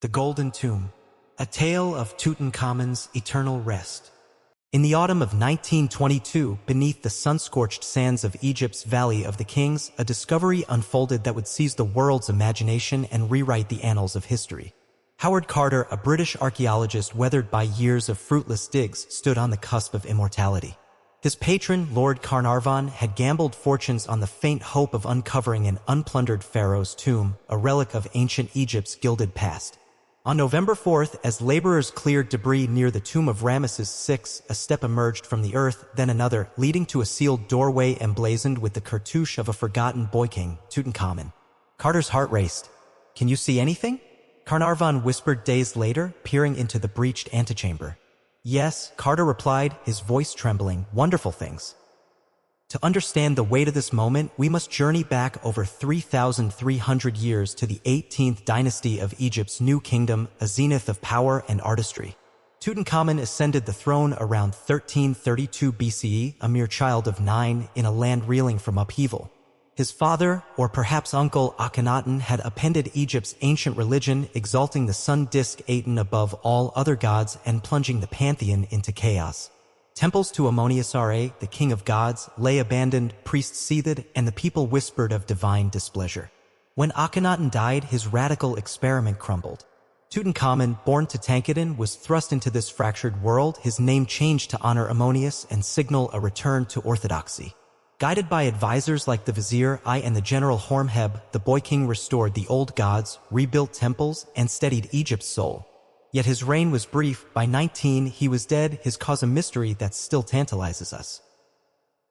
The Golden Tomb, a tale of Tutankhamun's eternal rest. In the autumn of 1922, beneath the sun-scorched sands of Egypt's Valley of the Kings, a discovery unfolded that would seize the world's imagination and rewrite the annals of history. Howard Carter, a British archaeologist weathered by years of fruitless digs, stood on the cusp of immortality. His patron, Lord Carnarvon, had gambled fortunes on the faint hope of uncovering an unplundered pharaoh's tomb, a relic of ancient Egypt's gilded past. On November 4th, as laborers cleared debris near the tomb of Ramesses VI, a step emerged from the earth, then another, leading to a sealed doorway emblazoned with the cartouche of a forgotten boy king, Tutankhamun. Carter's heart raced. "Can you see anything?" Carnarvon whispered days later, peering into the breached antechamber. "Yes," Carter replied, his voice trembling, "wonderful things." To understand the weight of this moment, we must journey back over 3,300 years to the 18th dynasty of Egypt's New Kingdom, a zenith of power and artistry. Tutankhamun ascended the throne around 1332 BCE, a mere child of 9, in a land reeling from upheaval. His father, or perhaps uncle, Akhenaten, had appended Egypt's ancient religion, exalting the sun disk Aten above all other gods and plunging the pantheon into chaos. Temples to Amuniasare, the king of gods, lay abandoned, priests seethed, and the people whispered of divine displeasure. When Akhenaten died, his radical experiment crumbled. Tutankhamun, born to Tutankhamun, was thrust into this fractured world, his name changed to honor Ammonius and signal a return to orthodoxy. Guided by advisors like the vizier I and the general Horemheb, the boy king restored the old gods, rebuilt temples, and steadied Egypt's soul. Yet his reign was brief. By 19, he was dead, his cause a mystery that still tantalizes us.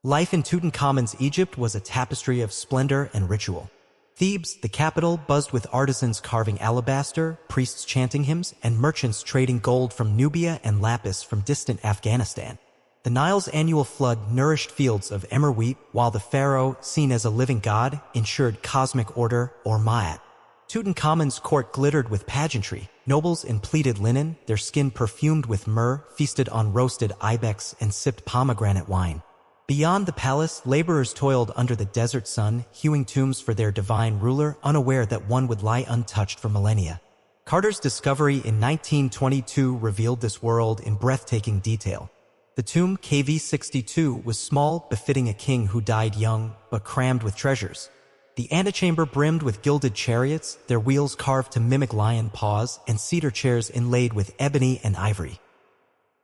Life in Tutankhamun's Egypt was a tapestry of splendor and ritual. Thebes, the capital, buzzed with artisans carving alabaster, priests chanting hymns, and merchants trading gold from Nubia and lapis from distant Afghanistan. The Nile's annual flood nourished fields of emmer wheat, while the pharaoh, seen as a living god, ensured cosmic order, or Ma'at. Tutankhamun's court glittered with pageantry. Nobles in pleated linen, their skin perfumed with myrrh, feasted on roasted ibex and sipped pomegranate wine. Beyond the palace, laborers toiled under the desert sun, hewing tombs for their divine ruler, unaware that one would lie untouched for millennia. Carter's discovery in 1922 revealed this world in breathtaking detail. The tomb, KV-62, was small, befitting a king who died young, but crammed with treasures. The antechamber brimmed with gilded chariots, their wheels carved to mimic lion paws, and cedar chairs inlaid with ebony and ivory.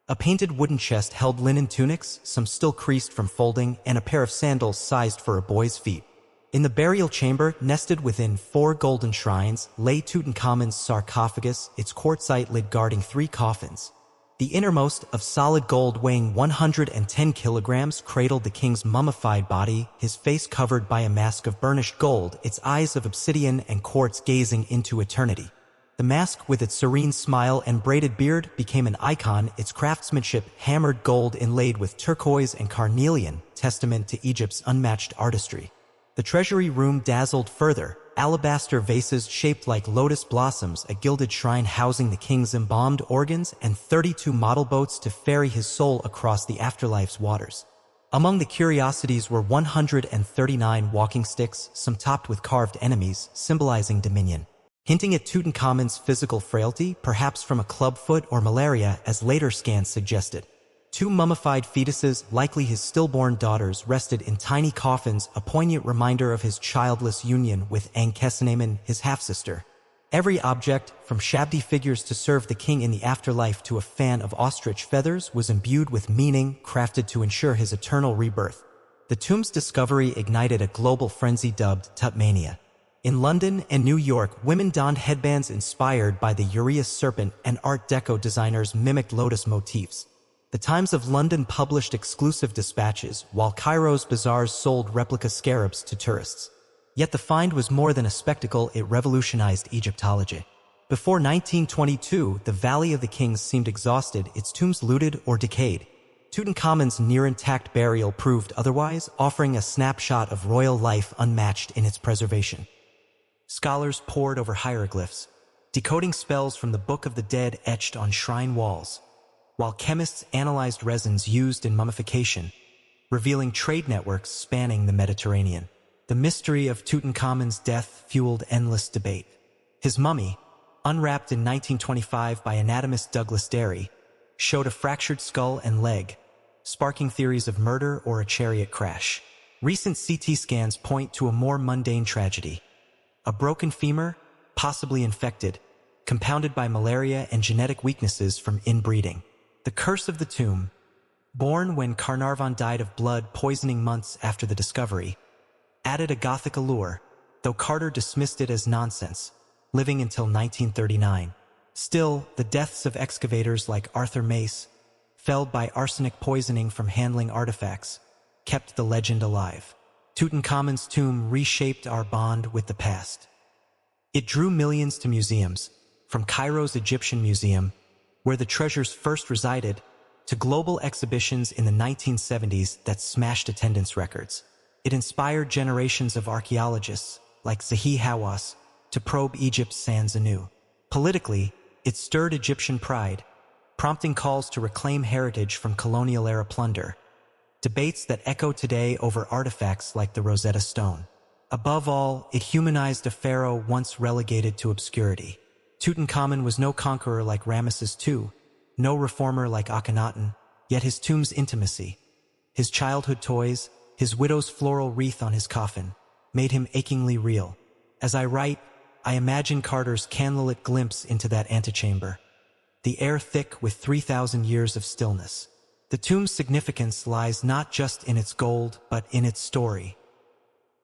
A painted wooden chest held linen tunics, some still creased from folding, and a pair of sandals sized for a boy's feet. In the burial chamber, nested within 4 golden shrines, lay Tutankhamun's sarcophagus, its quartzite lid guarding 3 coffins. The innermost, of solid gold weighing 110 kilograms, cradled the king's mummified body, his face covered by a mask of burnished gold, its eyes of obsidian and quartz gazing into eternity. The mask, with its serene smile and braided beard, became an icon, its craftsmanship hammered gold inlaid with turquoise and carnelian, testament to Egypt's unmatched artistry. The treasury room dazzled further. Alabaster vases shaped like lotus blossoms, a gilded shrine housing the king's embalmed organs, and 32 model boats to ferry his soul across the afterlife's waters. Among the curiosities were 139 walking sticks, some topped with carved enemies, symbolizing dominion. Hinting at Tutankhamun's physical frailty, perhaps from a clubfoot or malaria, as later scans suggested. 2 mummified fetuses, likely his stillborn daughters, rested in tiny coffins, a poignant reminder of his childless union with Ankhesenamun, his half-sister. Every object, from shabby figures to serve the king in the afterlife to a fan of ostrich feathers, was imbued with meaning, crafted to ensure his eternal rebirth. The tomb's discovery ignited a global frenzy dubbed Tutmania. In London and New York, women donned headbands inspired by the Uraeus serpent, and Art Deco designers mimicked lotus motifs. The Times of London published exclusive dispatches, while Cairo's bazaars sold replica scarabs to tourists. Yet the find was more than a spectacle, it revolutionized Egyptology. Before 1922, the Valley of the Kings seemed exhausted, its tombs looted or decayed. Tutankhamun's near-intact burial proved otherwise, offering a snapshot of royal life unmatched in its preservation. Scholars pored over hieroglyphs, decoding spells from the Book of the Dead etched on shrine walls, while chemists analyzed resins used in mummification, revealing trade networks spanning the Mediterranean. The mystery of Tutankhamun's death fueled endless debate. His mummy, unwrapped in 1925 by anatomist Douglas Derry, showed a fractured skull and leg, sparking theories of murder or a chariot crash. Recent CT scans point to a more mundane tragedy. A broken femur, possibly infected, compounded by malaria and genetic weaknesses from inbreeding. The Curse of the Tomb, born when Carnarvon died of blood poisoning months after the discovery, added a Gothic allure, though Carter dismissed it as nonsense, living until 1939. Still, the deaths of excavators like Arthur Mace, felled by arsenic poisoning from handling artifacts, kept the legend alive. Tutankhamun's tomb reshaped our bond with the past. It drew millions to museums, from Cairo's Egyptian Museum, where the treasures first resided, to global exhibitions in the 1970s that smashed attendance records. It inspired generations of archaeologists, like Zahi Hawass, to probe Egypt's sands anew. Politically, it stirred Egyptian pride, prompting calls to reclaim heritage from colonial-era plunder, debates that echo today over artifacts like the Rosetta Stone. Above all, it humanized a pharaoh once relegated to obscurity. Tutankhamun was no conqueror like Ramesses II, no reformer like Akhenaten, yet his tomb's intimacy, his childhood toys, his widow's floral wreath on his coffin, made him achingly real. As I write, I imagine Carter's candlelit glimpse into that antechamber, the air thick with 3,000 years of stillness. The tomb's significance lies not just in its gold, but in its story.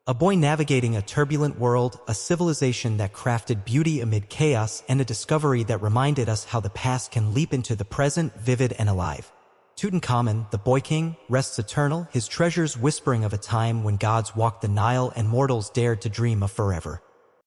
A boy navigating a turbulent world, a civilization that crafted beauty amid chaos, and a discovery that reminded us how the past can leap into the present, vivid and alive. Tutankhamun, the Boy King, rests eternal, his treasures whispering of a time when gods walked the Nile and mortals dared to dream of forever.